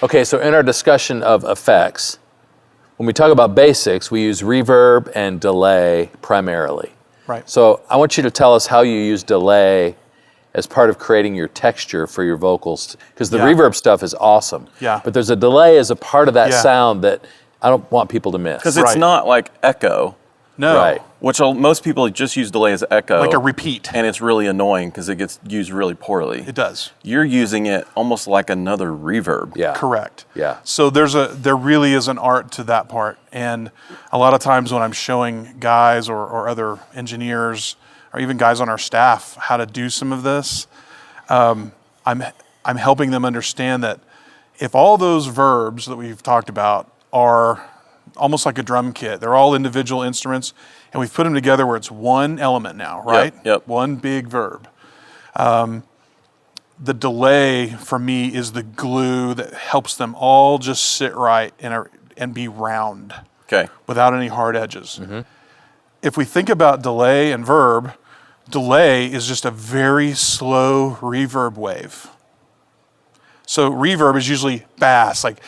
Okay, so in our discussion of effects, when we talk about basics, we use reverb and delay primarily. Right. So I want you to tell us how you use delay as part of creating your texture for your vocals, because the reverb stuff is awesome. Yeah. But there's a delay as a part of that sound that I don't want people to miss. Because it's not like echo. No. Right. Which most people just use delay as echo. Like a repeat. And it's really annoying because it gets used really poorly. It does. You're using it almost like another reverb. Yeah. Correct. Yeah. So there really is an art to that part. And a lot of times when I'm showing guys or other engineers or even guys on our staff how to do some of this, I'm helping them understand that if all those verbs that we've talked about are almost like a drum kit, they're all individual instruments, and we've put them together where it's one element now, right? Yep. One big verb. The delay for me is the glue that helps them all just sit right and be round. Okay. Without any hard edges. Mm-hmm. If we think about delay and verb, delay is just a very slow reverb wave. So reverb is usually bass, like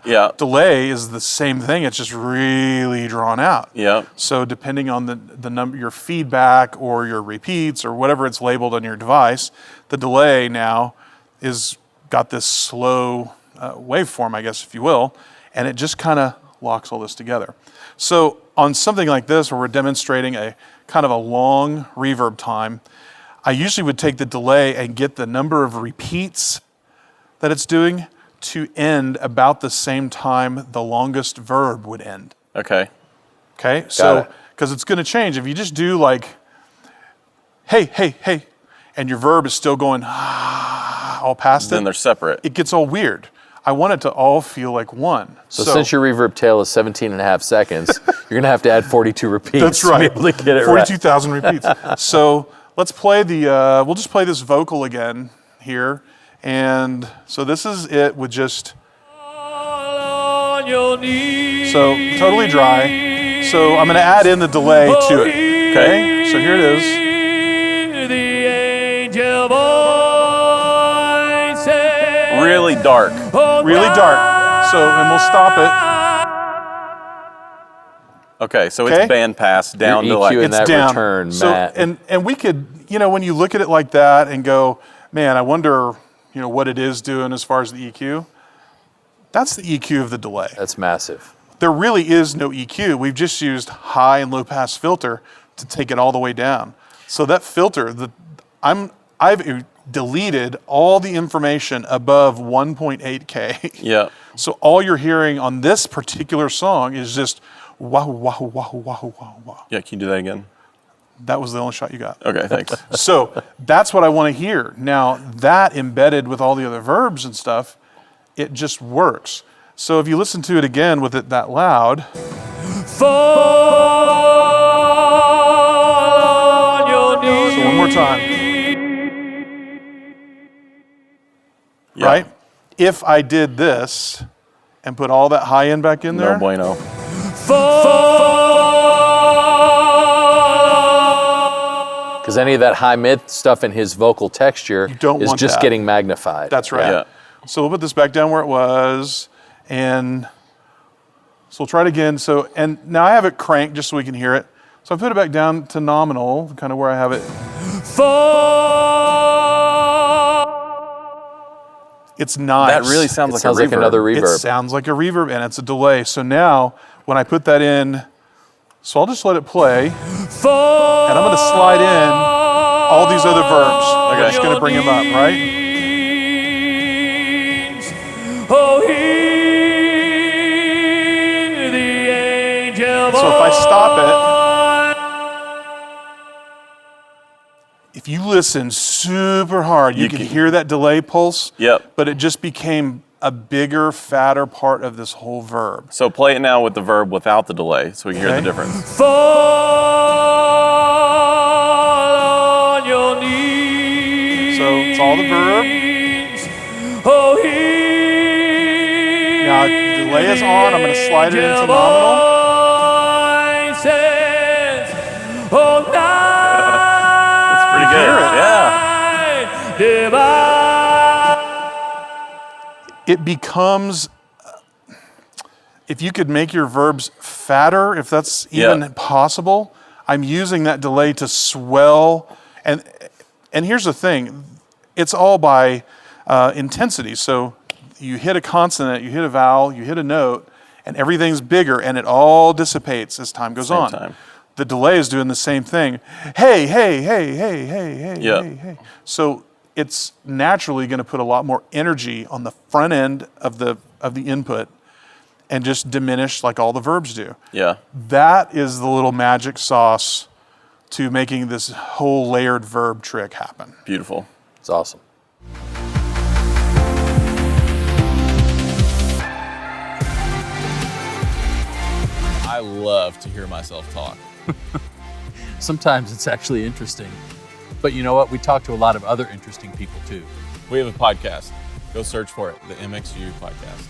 Yeah. Delay is the same thing. It's just really drawn out. Yeah. So depending on the number, your feedback or your repeats or whatever it's labeled on your device, the delay now is got this slow waveform, I guess, if you will, and it just kind of locks all this together. So on something like this, where we're demonstrating a kind of a long reverb time, I usually would take the delay and get the number of repeats that it's doing to end about the same time the longest verb would end. Okay. Okay, so, because it's going to change. If you just do like, hey, hey, hey, and your verb is still going all past Then they're separate. it gets all weird. I want it to all feel like one. So since your reverb tail is 17 and a half seconds, you're going to have to add 42 repeats that's right. to be able to get it 42,000 repeats. So let's play we'll just play this vocal again here. And so this is it with just, so totally dry. So I'm going to add in the delay to it. Okay, so here it is. Really dark. Really dark. So, and we'll stop it. Okay, so it's bandpass down to like EQ in it's that down. return, So, Matt. and we could, when you look at it like that and go, man, I wonder, what it is doing as far as the EQ. That's the EQ of the delay. That's massive. There really is no EQ. We've just used high and low pass filter to take it all the way down. So that filter, I've deleted all the information above 1.8K. Yeah. So all you're hearing on this particular song is just wow, wow, wow, wow, wow, wow. Yeah, can you do that again? That was the only shot you got. Okay, thanks. So that's what I want to hear. Now that embedded with all the other verbs and stuff, it just works. So if you listen to it again with it that loud. Fall on your knees. So one more time. Yeah. Right? If I did this and put all that high end back in there. No bueno. Because any of that high mid stuff in his vocal texture is just getting magnified. That's right. Yeah. So we'll put this back down where it was, and so we'll try it again. So, and now I have it cranked just so we can hear it. So I put it back down to nominal, kind of where I have it. It's nice. That really sounds like a reverb. Like another reverb. It sounds like a reverb, and it's a delay. So now, when I put that in, so I'll just let it play, and I'm going to slide in all these other verbs. I'm just going to bring them up, right? So if I stop it, if you listen super hard, you can hear that delay pulse. Yep. But it just became a bigger, fatter part of this whole verb. So play it now with the verb without the delay so we can hear the difference. Fall on your knees. So it's all the verb. Now the delay is on. I'm going to slide it into nominal. That's pretty good. Yeah. It becomes, if you could make your verbs fatter, if that's even possible, I'm using that delay to swell. And here's the thing, it's all by intensity. So you hit a consonant, you hit a vowel, you hit a note, and everything's bigger, and it all dissipates as time goes on. Time. The delay is doing the same thing. Hey, hey, hey, hey, hey, hey, Yep. hey, hey. So it's naturally going to put a lot more energy on the front end of the input and just diminish like all the verbs do. Yeah. That is the little magic sauce to making this whole layered verb trick happen. Beautiful. It's awesome. I love to hear myself talk. Sometimes it's actually interesting. But you know what? We talk to a lot of other interesting people too. We have a podcast. Go search for it, the MxU podcast.